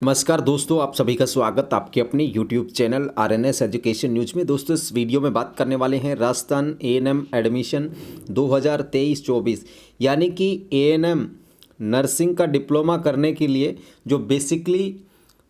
नमस्कार दोस्तों, आप सभी का स्वागत आपके अपने YouTube channel RNS education news में। दोस्तों, इस वीडियो में बात करने वाले हैं राजस्थान A&M एडमिशन 2023-24 यानी कि A&M नर्सिंग का डिप्लोमा करने के लिए जो बेसिकली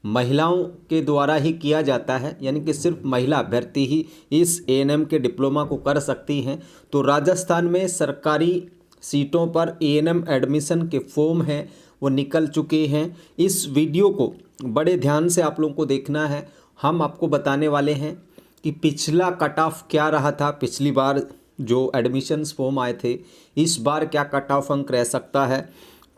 महिलाओं के द्वारा ही किया जाता है, यानी कि सिर्फ महिला अभ्यर्थी ही इस A&M के डिप्लोमा को कर सकती हैं। तो राजस्थान में सरकारी सीटों पर A&M एडमिशन के फॉर्म हैं वो निकल चुके हैं। इस वीडियो को बड़े ध्यान से आप लोगों को देखना है। हम आपको बताने वाले हैं कि पिछला कट ऑफ क्या रहा था, पिछली बार जो एडमिशन्स फॉर्म आए थे, इस बार क्या कट ऑफ अंक रह सकता है,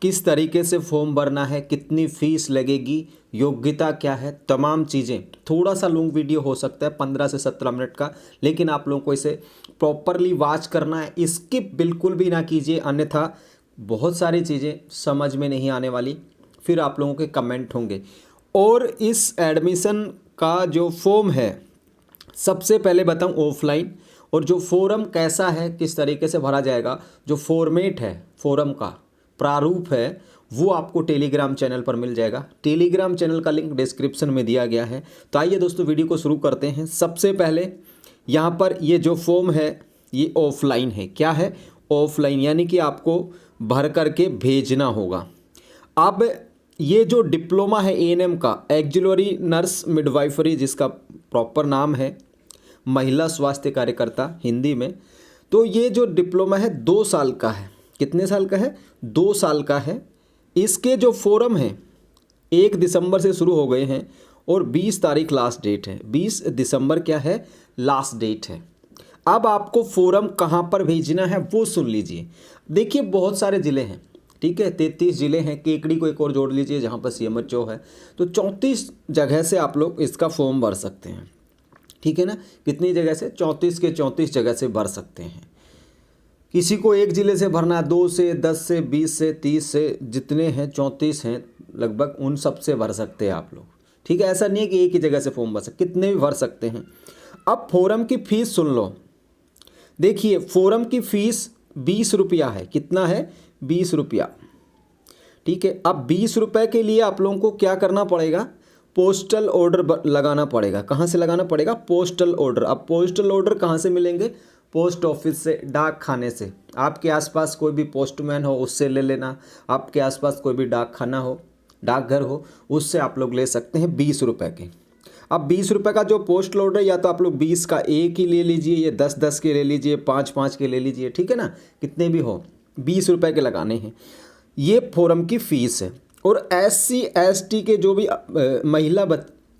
किस तरीके से फॉर्म भरना है, कितनी फ़ीस लगेगी, योग्यता क्या है, तमाम चीज़ें। थोड़ा सा लॉन्ग वीडियो हो सकता है 15 से 17 मिनट का, लेकिन आप लोगों को इसे प्रॉपरली वॉच करना है, स्किप बिल्कुल भी ना कीजिए, अन्यथा बहुत सारी चीज़ें समझ में नहीं आने वाली, फिर आप लोगों के कमेंट होंगे। और इस एडमिशन का जो फॉर्म है, सबसे पहले बताऊं ऑफलाइन, और जो फॉर्म कैसा है, किस तरीके से भरा जाएगा, जो फॉर्मेट है, फॉर्म का प्रारूप है, वो आपको टेलीग्राम चैनल पर मिल जाएगा। टेलीग्राम चैनल का लिंक डिस्क्रिप्शन में दिया गया है। तो आइए दोस्तों, वीडियो को शुरू करते हैं। सबसे पहले यहाँ पर ये जो फॉर्म है ये ऑफलाइन है। क्या है? ऑफलाइन, यानी कि आपको भर करके भेजना होगा। अब ये जो डिप्लोमा है A&M का, एक्जुलरी नर्स मिडवाइफरी, जिसका प्रॉपर नाम है महिला स्वास्थ्य कार्यकर्ता हिंदी में, तो ये जो डिप्लोमा है 2 साल का है। कितने साल का है? 2 साल का है। इसके जो फॉर्म हैं 1 दिसंबर से शुरू हो गए हैं और 20 तारीख लास्ट डेट है। 20 दिसंबर क्या है? लास्ट डेट है। अब आपको फॉर्म कहाँ पर भेजना है वो सुन लीजिए। देखिए, बहुत सारे ज़िले हैं, ठीक है, 33 ज़िले हैं, केकड़ी को एक और जोड़ लीजिए जहाँ पर CMHO है, तो 34 जगह से आप लोग इसका फॉर्म भर सकते हैं। ठीक है ना? कितनी जगह से? 34 के 34 जगह से भर सकते हैं। किसी को एक ज़िले से भरना है, 2 से, 10 से, 20 से, 30 से, जितने हैं 34 हैं लगभग, उन सब से भर सकते हैं आप लोग। ठीक है, ऐसा नहीं है कि एक ही जगह से फॉर्म भर सकते, कितने भी भर सकते हैं। अब फॉर्म की फ़ीस सुन लो। देखिए, फॉर्म की फ़ीस 20 रुपया है। कितना है? 20 रुपया। ठीक है, अब 20 रुपये के लिए आप लोगों को क्या करना पड़ेगा? पोस्टल ऑर्डर लगाना पड़ेगा। कहाँ से लगाना पड़ेगा? Postal order. अब पोस्टल ऑर्डर कहाँ से मिलेंगे? पोस्ट ऑफिस से, डाक खाने से। आपके आसपास कोई भी पोस्टमैन हो उससे ले लेना, आपके आसपास कोई भी डाक खाना हो, डाकघर हो, उससे आप लोग ले सकते हैं 20 रुपये के। अब 20 रुपये का जो पोस्टल ऑर्डर, या तो आप लोग 20 का एक ही ले लीजिए, या 10-10 के ले लीजिए, 5-5 के ले लीजिए, ठीक है ना, कितने भी हो, 20 रुपये के लगाने हैं। ये फॉर्म की फ़ीस है। और SC ST के जो भी महिला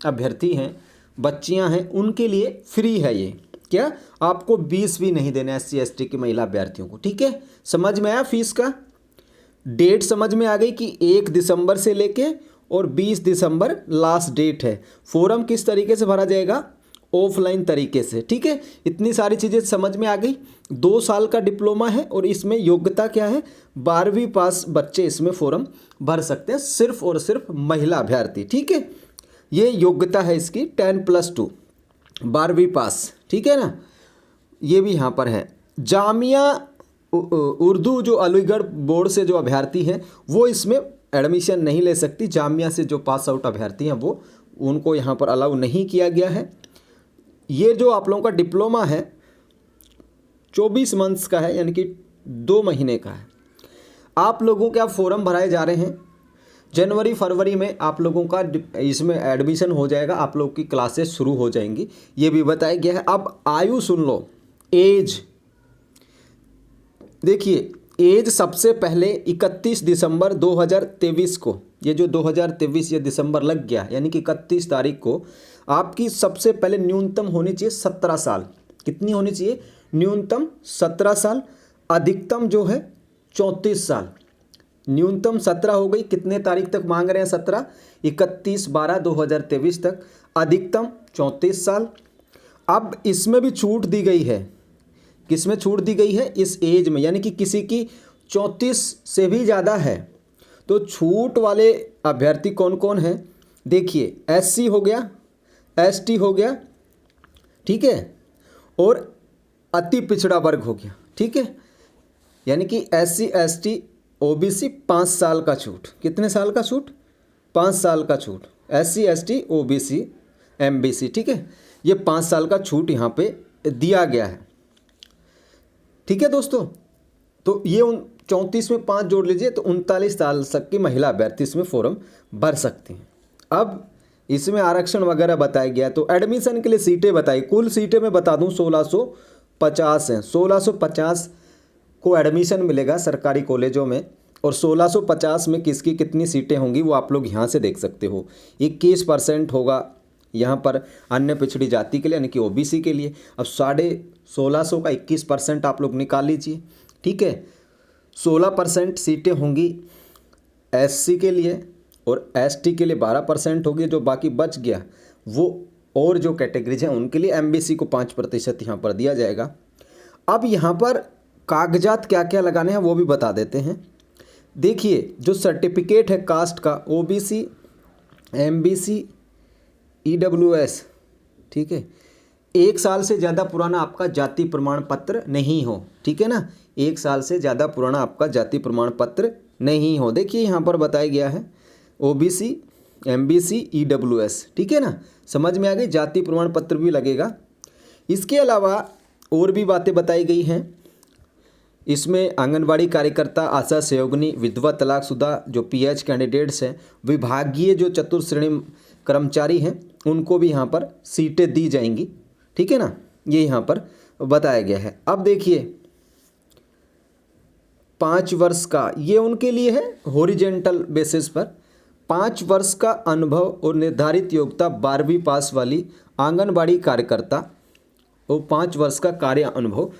अभ्यर्थी हैं, बच्चियां हैं, उनके लिए फ्री है ये। क्या? आपको 20 भी नहीं देना SC ST की महिला अभ्यर्थियों को। ठीक है, समझ में आया? फीस का डेट समझ में आ गई कि 1 दिसंबर से लेके और 20 दिसंबर लास्ट डेट है। फॉर्म किस तरीके से भरा जाएगा? ऑफलाइन तरीके से। ठीक है, इतनी सारी चीज़ें समझ में आ गई। 2 साल का डिप्लोमा है और इसमें योग्यता क्या है? 12वीं पास बच्चे इसमें फॉर्म भर सकते हैं, सिर्फ और सिर्फ महिला अभ्यर्थी। ठीक है, ये योग्यता है इसकी 10+2, 12वीं पास। ठीक है ना? ये भी यहाँ पर है। जामिया उर्दू जो अलीगढ़ बोर्ड से जो अभ्यर्थी हैं वो इसमें एडमिशन नहीं ले सकती। जामिया से जो पास आउट अभ्यर्थी हैं वो, उनको यहाँ पर अलाउ नहीं किया गया है। ये जो आप लोगों का डिप्लोमा है 24 मंथ्स का है, यानी कि 2 महीने का है। आप लोगों के आप फॉर्म भराए जा रहे हैं। जनवरी फरवरी में आप लोगों का इसमें एडमिशन हो जाएगा, आप लोग की क्लासेस शुरू हो जाएंगी, ये भी बताया गया है। अब आयु सुन लो, एज देखिए। एज सबसे पहले 31 दिसंबर 2023 को, ये जो 2023 ये दिसंबर लग गया, यानी कि 31 तारीख को आपकी सबसे पहले न्यूनतम होनी चाहिए 17 साल। कितनी होनी चाहिए? न्यूनतम 17 साल। अधिकतम जो है 34 साल। न्यूनतम 17 हो गई, कितने तारीख तक मांग रहे हैं? 17, 31/12/2023 तक। अधिकतम 34 साल। अब इसमें भी छूट दी गई है। किसमें छूट दी गई है? इस एज में, यानी कि किसी की 34 से भी ज़्यादा है तो छूट वाले अभ्यर्थी कौन कौन हैं? देखिए, SC हो गया, ST हो गया, ठीक है, और अति पिछड़ा वर्ग हो गया। ठीक है, यानी कि SC ST OBC 5 साल का छूट। कितने साल का छूट? 5 साल का छूट। SC ST OBC MBC, ठीक है। ये 5 साल का छूट यहाँ पे दिया गया है, ठीक है दोस्तों। तो ये 34 में 5 जोड़ लीजिए तो 39 साल तक की महिला अभ्यर्थी इसमें फॉर्म भर सकती हैं। अब इसमें आरक्षण वगैरह बताया गया। तो एडमिशन के लिए सीटें बताई, कुल सीटें मैं बता दूं 1650 हैं। 1650 को एडमिशन मिलेगा सरकारी कॉलेजों में, और 1650 में किसकी कितनी सीटें होंगी वो आप लोग यहाँ से देख सकते हो। 21% होगा यहाँ पर अन्य पिछड़ी जाति के लिए, यानी कि OBC के लिए। अब 1650 का 21% आप लोग निकाल लीजिए, ठीक है। 16% सीटें होंगी SC के लिए, और ST के लिए 12% होगी। जो बाकी बच गया वो और जो कैटेगरीज हैं उनके लिए MBC को 5% यहाँ पर दिया जाएगा। अब यहाँ पर कागजात क्या क्या लगाने हैं वो भी बता देते हैं। देखिए, जो सर्टिफिकेट है कास्ट का, OBC MBC EWS, ठीक है, 1 साल से ज़्यादा पुराना आपका जाति प्रमाण पत्र नहीं हो, ठीक है ना। 1 साल से ज़्यादा पुराना आपका जाति प्रमाण पत्र नहीं हो। देखिए यहाँ पर बताया गया है OBC MBC EWS, ठीक है ना, समझ में आ गई। जाति प्रमाण पत्र भी लगेगा। इसके अलावा और भी बातें बताई गई हैं इसमें। आंगनबाड़ी कार्यकर्ता, आशा सहयोगिनी, विधवा तलाकशुदा जो PH कैंडिडेट्स हैं, विभागीय जो चतुर्थ श्रेणी कर्मचारी हैं, उनको भी यहाँ पर सीटें दी जाएंगी, ठीक है ना। ये यहाँ पर बताया गया है। अब देखिए 5 वर्ष का ये उनके लिए है हॉरिजेंटल बेसिस पर। 5 वर्ष का अनुभव और निर्धारित योग्यता 12वीं पास वाली आंगनबाड़ी कार्यकर्ता और 5 वर्ष का कार्य अनुभव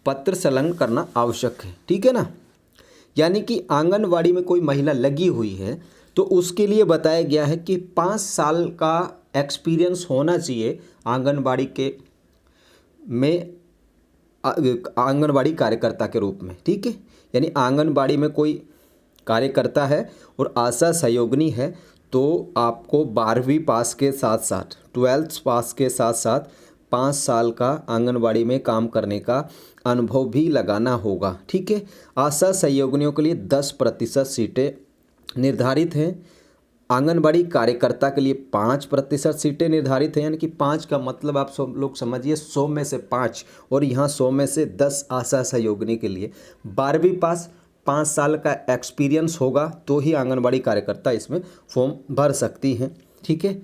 पत्र संलग्न करना आवश्यक है, ठीक है ना। यानी कि आंगनबाड़ी में कोई महिला लगी हुई है तो उसके लिए बताया गया है कि 5 साल का एक्सपीरियंस होना चाहिए आंगनबाड़ी के में, आंगनबाड़ी कार्यकर्ता के रूप में, ठीक है। यानी आंगनबाड़ी में कोई कार्यकर्ता है और आशा सहयोगिनी है तो आपको 12वीं पास के साथ साथ 12th पास के साथ साथ 5 साल का आंगनबाड़ी में काम करने का अनुभव भी लगाना होगा, ठीक है। आशा सहयोगिनियों के लिए 10% सीटें निर्धारित हैं। आंगनबाड़ी कार्यकर्ता के लिए 5% सीटें निर्धारित हैं। यानी कि 5 का मतलब आप सब लोग समझिए 100 में से 5, और यहाँ 100 में से 10 आशा सहयोगिनी के लिए 12वीं पास, 5 साल का एक्सपीरियंस होगा तो ही आंगनबाड़ी कार्यकर्ता इसमें फॉर्म भर सकती हैं, ठीक है।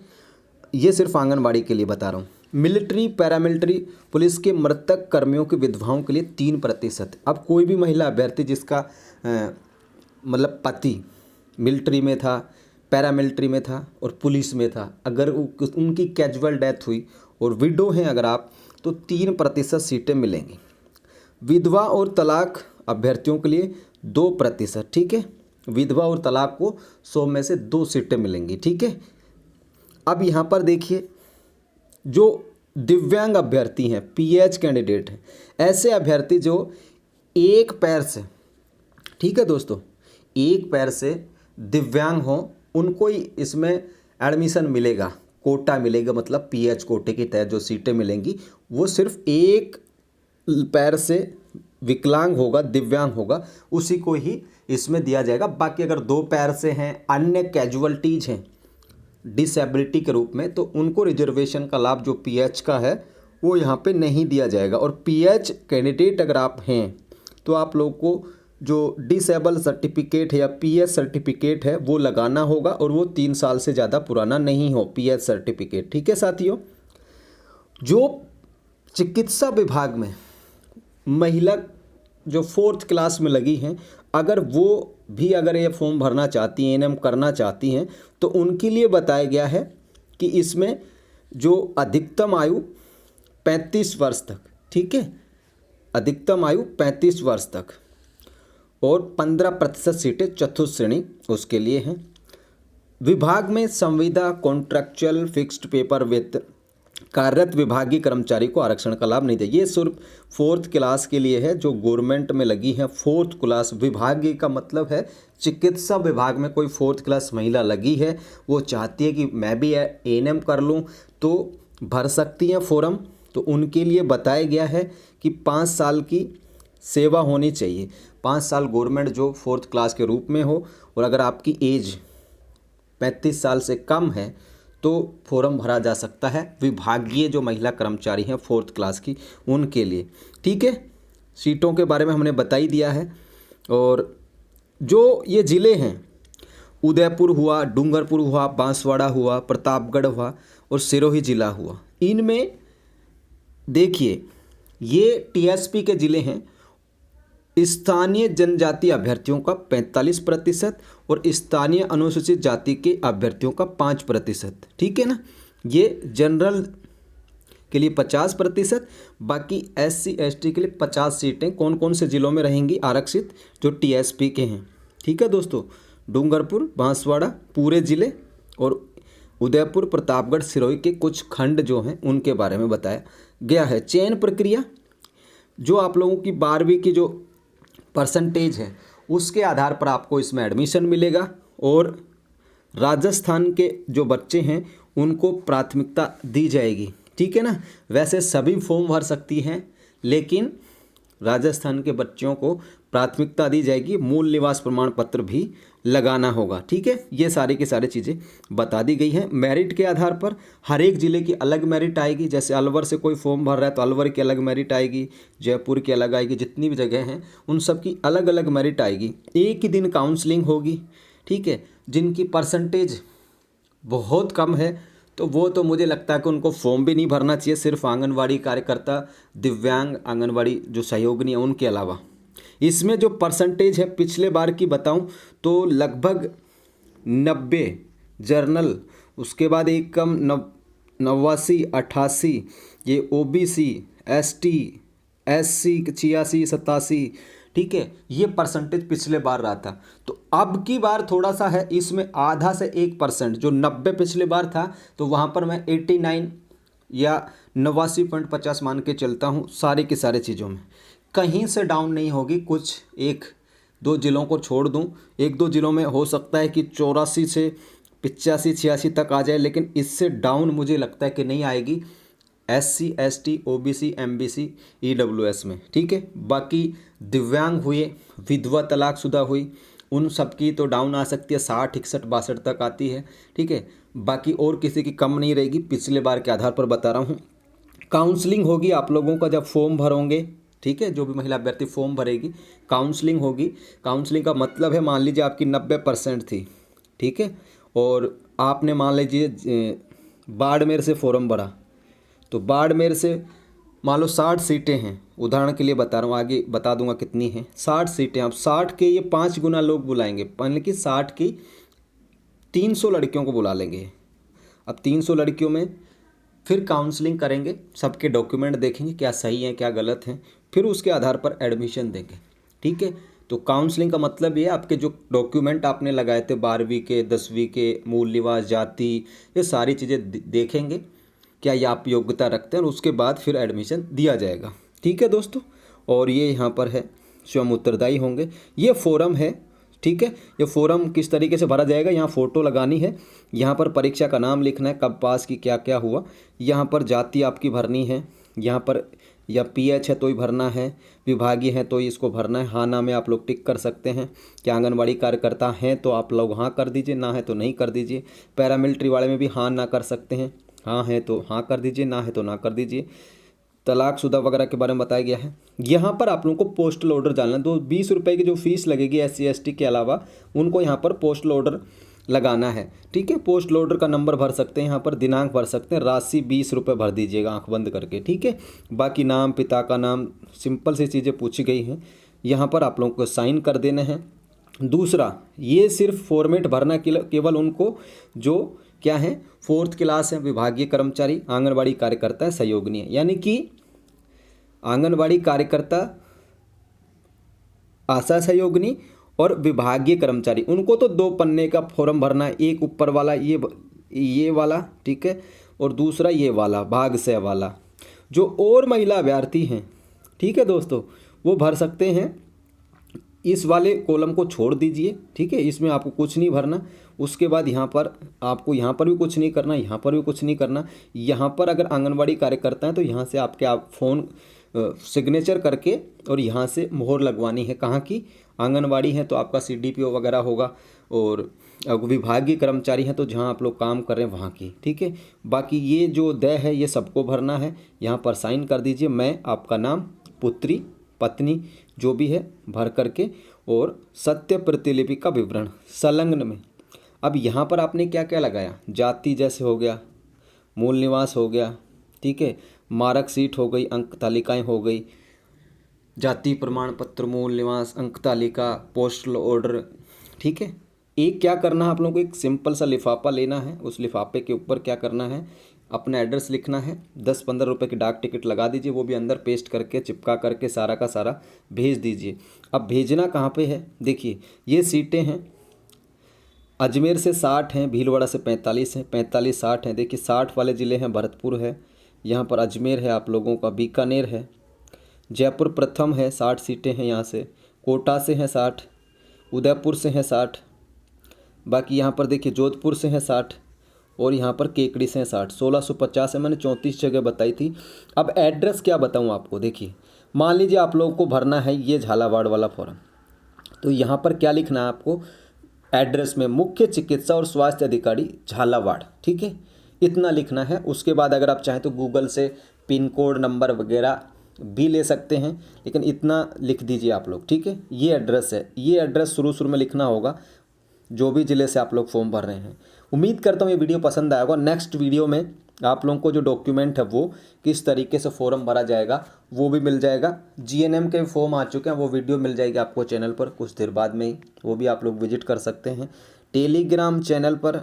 ये सिर्फ आंगनबाड़ी के लिए बता रहा हूँ। मिलिट्री, पैरामिलिट्री पुलिस के मृतक कर्मियों की विधवाओं के लिए 3%। अब कोई भी महिला अभ्यर्थी जिसका मतलब पति मिलिट्री में था, पैरामिलिट्री में था और पुलिस में था, अगर उनकी कैजुअल डेथ हुई और विडो हैं अगर आप, तो 3% सीटें मिलेंगी। विधवा और तलाक अभ्यर्थियों के लिए 2%, ठीक है। विधवा और तलाक को 100 में से 2 सीटें मिलेंगी, ठीक है। अब यहाँ पर देखिए, जो दिव्यांग अभ्यर्थी हैं, PH कैंडिडेट हैं, ऐसे अभ्यर्थी जो एक पैर से, ठीक है दोस्तों, एक पैर से दिव्यांग हों, उनको ही इसमें एडमिशन मिलेगा, कोटा मिलेगा। मतलब PH कोटे के तहत जो सीटें मिलेंगी वो सिर्फ एक पैर से विकलांग होगा, दिव्यांग होगा, उसी को ही इसमें दिया जाएगा। बाकी अगर 2 पैर से हैं, अन्य कैजुअलिटीज़ हैं डिसेबिलिटी के रूप में, तो उनको रिजर्वेशन का लाभ जो PH का है वो यहाँ पे नहीं दिया जाएगा। और PH कैंडिडेट अगर आप हैं तो आप लोग को जो डिसेबल सर्टिफिकेट है या PH सर्टिफिकेट है वो लगाना होगा, और वो 3 साल से ज़्यादा पुराना नहीं हो PH सर्टिफिकेट, ठीक है साथियों। जो चिकित्सा विभाग में महिला जो 4th क्लास में लगी हैं, अगर वो भी अगर ये फॉर्म भरना चाहती हैं, ANM करना चाहती हैं, तो उनके लिए बताया गया है कि इसमें जो अधिकतम आयु 35 वर्ष तक, ठीक है, अधिकतम आयु 35 वर्ष तक, और 15% सीटें चतुर्थ श्रेणी उसके लिए हैं। विभाग में संविदा, कॉन्ट्रैक्चुअल, फिक्स्ड पेपर विथ कार्यरत विभागीय कर्मचारी को आरक्षण का लाभ नहीं दे। ये सिर्फ 4th क्लास के लिए है जो गवर्नमेंट में लगी है। 4th क्लास विभागीय का मतलब है चिकित्सा विभाग में कोई 4th क्लास महिला लगी है, वो चाहती है कि मैं भी ANM कर लूँ, तो भर सकती हैं फॉर्म। तो उनके लिए बताया गया है कि 5 साल की सेवा होनी चाहिए। 5 साल गवर्नमेंट जो 4th क्लास के रूप में हो, और अगर आपकी एज 35 साल से कम है तो फॉर्म भरा जा सकता है विभागीय जो महिला कर्मचारी हैं 4th क्लास की उनके लिए। ठीक है, सीटों के बारे में हमने बता ही दिया है। और जो ये ज़िले हैं, उदयपुर हुआ, डूंगरपुर हुआ, बांसवाड़ा हुआ, प्रतापगढ़ हुआ और सिरोही जिला हुआ, इनमें देखिए ये टीएसपी के ज़िले हैं। स्थानीय जनजाति अभ्यर्थियों का 45% और स्थानीय अनुसूचित जाति के अभ्यर्थियों का 5%। ठीक है ना, ये जनरल के लिए 50%, बाकी SC ST के लिए 50 सीटें कौन कौन से ज़िलों में रहेंगी आरक्षित, जो टीएसपी के हैं। ठीक है दोस्तों, डूंगरपुर, बांसवाड़ा पूरे ज़िले और उदयपुर, प्रतापगढ़, सिरोही के कुछ खंड जो हैं उनके बारे में बताया गया है। चयन प्रक्रिया, जो आप लोगों की 12वीं की जो परसेंटेज है उसके आधार पर आपको इसमें एडमिशन मिलेगा। और राजस्थान के जो बच्चे हैं उनको प्राथमिकता दी जाएगी। ठीक है ना, वैसे सभी फॉर्म भर सकती हैं, लेकिन राजस्थान के बच्चों को प्राथमिकता दी जाएगी। मूल निवास प्रमाण पत्र भी लगाना होगा। ठीक है, ये सारी की सारी चीज़ें बता दी गई हैं। मेरिट के आधार पर हर एक ज़िले की अलग मेरिट आएगी। जैसे अलवर से कोई फॉर्म भर रहा है तो अलवर की अलग मेरिट आएगी, जयपुर की अलग आएगी, जितनी भी जगह हैं उन सब की अलग अलग मेरिट आएगी। एक ही दिन काउंसलिंग होगी। ठीक है, जिनकी परसेंटेज बहुत कम है तो वो तो मुझे लगता है कि उनको फॉर्म भी नहीं भरना चाहिए, सिर्फ आंगनवाड़ी कार्यकर्ता, दिव्यांग आंगनवाड़ी जो सहयोगिनी है उनके अलावा। इसमें जो परसेंटेज है पिछले बार की बताऊं तो लगभग 90 जर्नल, उसके बाद एक कम 89, 88 ये OBC, ST, SC 86, 87। ठीक है, ये परसेंटेज पिछले बार रहा था। तो अब की बार थोड़ा सा है, इसमें आधा से 1%, जो 90 पिछले बार था तो वहाँ पर मैं 89 या 89.50 मान के चलता हूँ। सारी की सारी चीज़ों में कहीं से डाउन नहीं होगी। कुछ 1-2 ज़िलों को छोड़ दूँ, 1-2 ज़िलों में हो सकता है कि 84 से 85, 86 तक आ जाए, लेकिन इससे डाउन मुझे लगता है कि नहीं आएगी SC ST OBC MBC EWS में। ठीक है, बाकी दिव्यांग हुए, विधवा तलाकशुदा हुई, उन सब की तो डाउन आ सकती है, 60, 61, 62 तक आती है। ठीक है, बाकी और किसी की कम नहीं रहेगी। पिछले बार के आधार पर बता रहा हूँ। काउंसलिंग होगी आप लोगों का जब फॉर्म भरोगे। ठीक है, जो भी महिला अभ्यर्थी फॉर्म भरेगी काउंसलिंग होगी। काउंसलिंग का मतलब है, मान लीजिए आपकी 90% थी। ठीक है, और आपने मान लीजिए बाड़मेर से फॉर्म भरा, तो बाड़मेर से मान लो 60 सीटें हैं, उदाहरण के लिए बता रहा हूँ, आगे बता दूंगा कितनी हैं। 60 सीटें, अब 60 के ये 5 गुना लोग बुलाएंगे, यानी कि 60 की 300 लड़कियों को बुला लेंगे। अब 300 लड़कियों में फिर काउंसलिंग करेंगे, सबके डॉक्यूमेंट देखेंगे क्या सही हैं क्या गलत हैं, फिर उसके आधार पर एडमिशन देंगे। ठीक है, तो काउंसलिंग का मतलब ये है आपके जो डॉक्यूमेंट आपने लगाए थे 12वीं के, 10वीं के, मूल निवास, जाति, ये सारी चीज़ें देखेंगे क्या ये आप योग्यता रखते हैं, और उसके बाद फिर एडमिशन दिया जाएगा। ठीक है दोस्तों, और ये यहाँ पर है स्वयं उत्तरदायी होंगे। ये फॉर्म है। ठीक है, ये फॉर्म किस तरीके से भरा जाएगा, यहाँ फ़ोटो लगानी है, यहाँ पर परीक्षा का नाम लिखना है, कब पास की, क्या क्या हुआ, यहाँ पर जाति आपकी भरनी है, यहाँ पर या PH है तो ही भरना है, विभागीय है तो ही इसको भरना है। हाँ ना में आप लोग टिक कर सकते हैं कि आंगनबाड़ी कार्यकर्ता हैं तो आप लोग हाँ कर दीजिए, ना है तो नहीं कर दीजिए। पैरामिलिट्री वाले में भी हाँ ना कर सकते हैं, हाँ है तो हाँ कर दीजिए, ना है तो ना कर दीजिए। तलाकशुदा वगैरह के बारे में बताया गया है। यहाँ पर आप लोगों को पोस्टल ऑर्डर डालना है, तो 20 रुपये की जो फीस लगेगी SC ST के अलावा उनको यहाँ पर पोस्टल ऑर्डर लगाना है। ठीक है, पोस्टल ऑर्डर का नंबर भर सकते हैं, यहाँ पर दिनांक भर सकते हैं, राशि 20 रुपये भर दीजिएगा आंख बंद करके। ठीक है, बाकी नाम, पिता का नाम, सिंपल सी चीज़ें पूछी गई हैं, यहाँ पर आप लोगों को साइन कर देने हैं। दूसरा, ये सिर्फ फॉर्मेट भरना केवल उनको जो क्या है 4th क्लास है, विभागीय कर्मचारी, आंगनबाड़ी कार्यकर्ता, सहयोगिनी है, यानी कि आंगनबाड़ी कार्यकर्ता, आशा सहयोगिनी और विभागीय कर्मचारी, उनको तो 2 पन्ने का फॉर्म भरना है, एक ऊपर वाला ये वाला, ठीक है, और दूसरा ये वाला भाग से वाला। जो और महिला अभ्यर्थी हैं, ठीक है दोस्तों, वो भर सकते हैं, इस वाले कॉलम को छोड़ दीजिए। ठीक है, इसमें आपको कुछ नहीं भरना। उसके बाद यहाँ पर आपको यहाँ पर भी कुछ नहीं करना, यहाँ पर भी कुछ नहीं करना। यहाँ पर अगर आंगनबाड़ी कार्यकर्ता हैं तो यहाँ से आप फ़ोन सिग्नेचर करके और यहाँ से मोहर लगवानी है। कहाँ की, आंगनबाड़ी है तो आपका CDPO वगैरह होगा, और विभागीय कर्मचारी हैं तो जहाँ आप लोग काम कर रहे हैं वहाँ की, ठीक है। बाकी ये जो दय है ये सबको भरना है, यहाँ पर साइन कर दीजिए। मैं आपका नाम, पुत्री, पत्नी जो भी है भर करके, और सत्य प्रतिलिपि का विवरण संलग्न में। अब यहाँ पर आपने क्या क्या लगाया, जाति जैसे हो गया, मूल निवास हो गया, ठीक है, मार्कशीट हो गई, अंक तालिकाएँ हो गई, जाति प्रमाण पत्र, मूल निवास, अंक तालिका, पोस्टल ऑर्डर, ठीक है। एक क्या करना है आप लोगों को, एक सिंपल सा लिफाफा लेना है, उस लिफाफे के ऊपर क्या करना है, अपना एड्रेस लिखना है, 10-15 रुपये की डाक टिकट लगा दीजिए, वो भी अंदर पेस्ट करके चिपका करके सारा का सारा भेज दीजिए। अब भेजना कहाँ पे है, देखिए ये सीटें हैं, अजमेर से 60 हैं, भीलवाड़ा से 45 हैं, 45-60 हैं। देखिए 60 वाले ज़िले हैं, भरतपुर है, यहाँ पर अजमेर है आप लोगों का, बीकानेर है, जयपुर प्रथम है, 60 सीटें हैं यहाँ से, कोटा से हैं 60, उदयपुर से हैं 60, बाकी यहाँ पर देखिए जोधपुर से हैं 60, और यहाँ पर केकड़ी से हैं 60। 1650 है, मैंने 34 जगह बताई थी। अब एड्रेस क्या बताऊँ आपको, देखिए मान लीजिए आप लोगों को भरना है ये झालावाड़ वाला फॉर्म, तो यहाँ पर क्या लिखना है आपको, एड्रेस में मुख्य चिकित्सा और स्वास्थ्य अधिकारी झालावाड़, ठीक है, इतना लिखना है। उसके बाद अगर आप चाहें तो गूगल से पिन कोड नंबर वगैरह भी ले सकते हैं, लेकिन इतना लिख दीजिए आप लोग, ठीक है। ये एड्रेस है, ये एड्रेस शुरू में लिखना होगा जो भी ज़िले से आप लोग फॉर्म भर रहे हैं। उम्मीद करता हूँ ये वीडियो पसंद आएगा। नेक्स्ट वीडियो में आप लोगों को जो डॉक्यूमेंट है वो किस तरीके से फॉर्म भरा जाएगा वो भी मिल जाएगा। जीएनएम के फॉर्म आ चुके हैं, वो वीडियो मिल जाएगी आपको चैनल पर कुछ देर बाद में ही, वो भी आप लोग विजिट कर सकते हैं। टेलीग्राम चैनल पर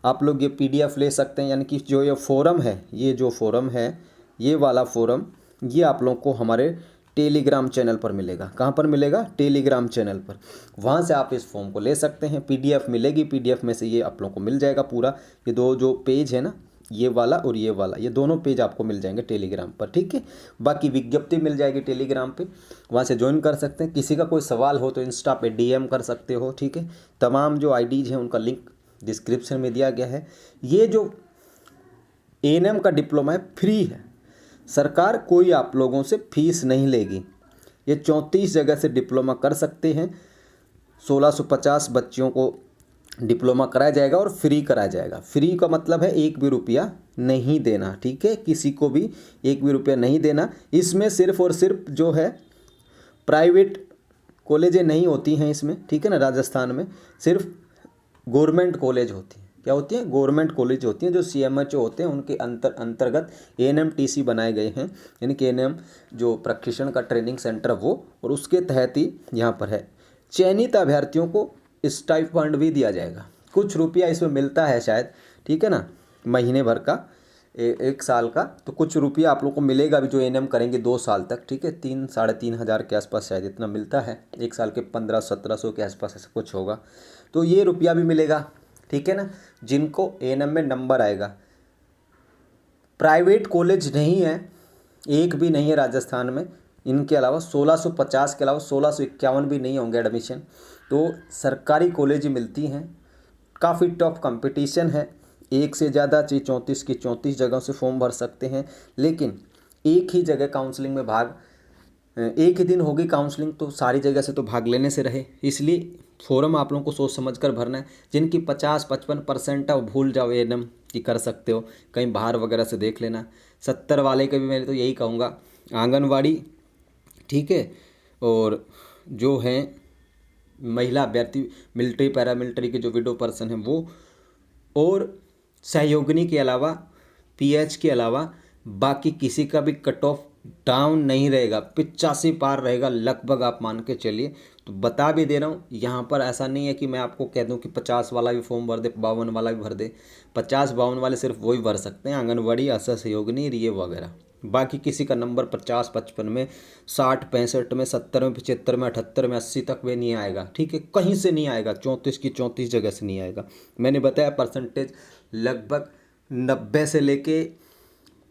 आप लोग ये पीडीएफ ले सकते हैं, यानी कि जो ये फॉर्म है, ये जो फॉर्म है ये वाला फॉर्म, ये आप लोग को हमारे टेलीग्राम चैनल पर मिलेगा। कहाँ पर मिलेगा, टेलीग्राम चैनल पर, वहाँ से आप इस फॉर्म को ले सकते हैं। पीडीएफ मिलेगी, पीडीएफ में से ये आप लोगों को मिल जाएगा पूरा, ये दो जो पेज है ना, ये वाला और ये वाला, ये दोनों पेज आपको मिल जाएंगे टेलीग्राम पर, ठीक है। बाकी विज्ञप्ति मिल जाएगी टेलीग्राम पे, वहाँ से ज्वाइन कर सकते हैं। किसी का कोई सवाल हो तो इंस्टा पे डीएम कर सकते हो, ठीक है। तमाम जो आईडीज़ हैं उनका लिंक डिस्क्रिप्शन में दिया गया है। ये जो एएनएम का डिप्लोमा है फ्री है, सरकार कोई आप लोगों से फीस नहीं लेगी। ये 34 जगह से डिप्लोमा कर सकते हैं। 1650 बच्चियों को डिप्लोमा कराया जाएगा और फ्री कराया जाएगा। फ्री का मतलब है 1 भी रुपया नहीं देना, ठीक है, किसी को भी 1 भी रुपया नहीं देना। इसमें सिर्फ और सिर्फ जो है प्राइवेट कॉलेजें नहीं होती हैं इसमें, ठीक है ना। राजस्थान में सिर्फ गवर्नमेंट कॉलेज होती हैं। क्या होती हैं, गवर्नमेंट कॉलेज होती हैं, जो सीएमएचओ होते हैं उनके अंतर्गत एएनएमटीसी बनाए गए हैं, यानी कि एएनएम जो प्रशिक्षण का ट्रेनिंग सेंटर वो, और उसके तहत ही यहाँ पर है। चयनित अभ्यर्थियों को स्टाइपेंड भी दिया जाएगा, कुछ रुपया इसमें मिलता है शायद, ठीक है ना, महीने भर का, 1 साल का, तो कुछ रुपया आप लोग को मिलेगा अभी जो एएनएम करेंगे 2 साल तक, ठीक है। 3-3.5 हज़ार के आसपास शायद इतना मिलता है, 1 साल के 1500-1700 के आसपास ऐसा कुछ होगा, तो ये रुपया भी मिलेगा, ठीक है ना, जिनको एएनएम में नंबर आएगा। प्राइवेट कॉलेज नहीं है, एक भी नहीं है राजस्थान में। इनके अलावा 1650 के अलावा 1651 भी नहीं होंगे एडमिशन, तो सरकारी कॉलेज मिलती हैं। काफ़ी टफ कंपटीशन है, एक से ज़्यादा चाहिए, 34 की 34 जगहों से फॉर्म भर सकते हैं, लेकिन एक ही जगह काउंसलिंग में एक ही दिन होगी काउंसलिंग, तो सारी जगह से तो भाग लेने से रहे। इसलिए फॉर्म आप लोगों को सोच समझ कर भरना है। जिनकी 50-55% है वो भूल जाओ एएनएम की कर सकते हो, कहीं बाहर वगैरह से देख लेना। 70 वाले के भी मैं तो यही कहूँगा, आंगनवाड़ी, ठीक है, और जो हैं महिला अभ्यर्थी, मिलिट्री पैरामिलिट्री के जो विडो पर्सन हैं वो, और सहयोगिनी के अलावा, पीएच के अलावा बाकी किसी का भी कट ऑफ डाउन नहीं रहेगा, 85 पार रहेगा लगभग, आप मान के चलिए। तो बता भी दे रहा हूँ, यहाँ पर ऐसा नहीं है कि मैं आपको कह दूँ कि 50 वाला भी फॉर्म भर दे, 52 वाला भी भर दे। 50-52 वाले सिर्फ वही भर सकते हैं, आंगनवाड़ी, आशा सहयोगिनी, ये वगैरह। बाकी किसी का नंबर 50-55 में, 60-65 में, 70 में, 75 में, 78 में, 80 तक में नहीं आएगा, ठीक है, कहीं से नहीं आएगा, 34 की 34 जगह से नहीं आएगा। मैंने बताया परसेंटेज लगभग 90 से लेके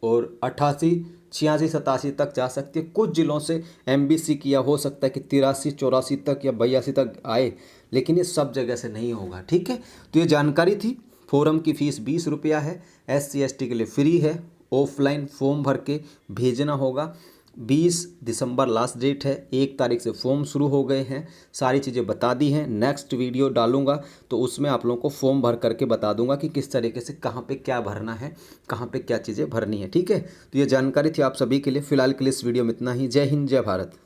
और 88, 86, 87 तक जा सकती है। कुछ ज़िलों से एमबीसी किया, हो सकता है कि 83, 84 तक या 82 तक आए, लेकिन ये सब जगह से नहीं होगा, ठीक है। तो ये जानकारी थी। फॉर्म की फ़ीस 20 रुपया है, SC ST के लिए फ्री है। ऑफलाइन फॉर्म भर के भेजना होगा। 20 दिसंबर लास्ट डेट है, 1 तारीख से फॉर्म शुरू हो गए हैं। सारी चीज़ें बता दी हैं। नेक्स्ट वीडियो डालूंगा तो उसमें आप लोगों को फॉर्म भर करके बता दूंगा कि किस तरीके से कहाँ पे क्या भरना है, कहाँ पे क्या चीज़ें भरनी है। ठीक है, तो ये जानकारी थी आप सभी के लिए। फिलहाल के लिए इस वीडियो में इतना ही। जय हिंद, जय भारत।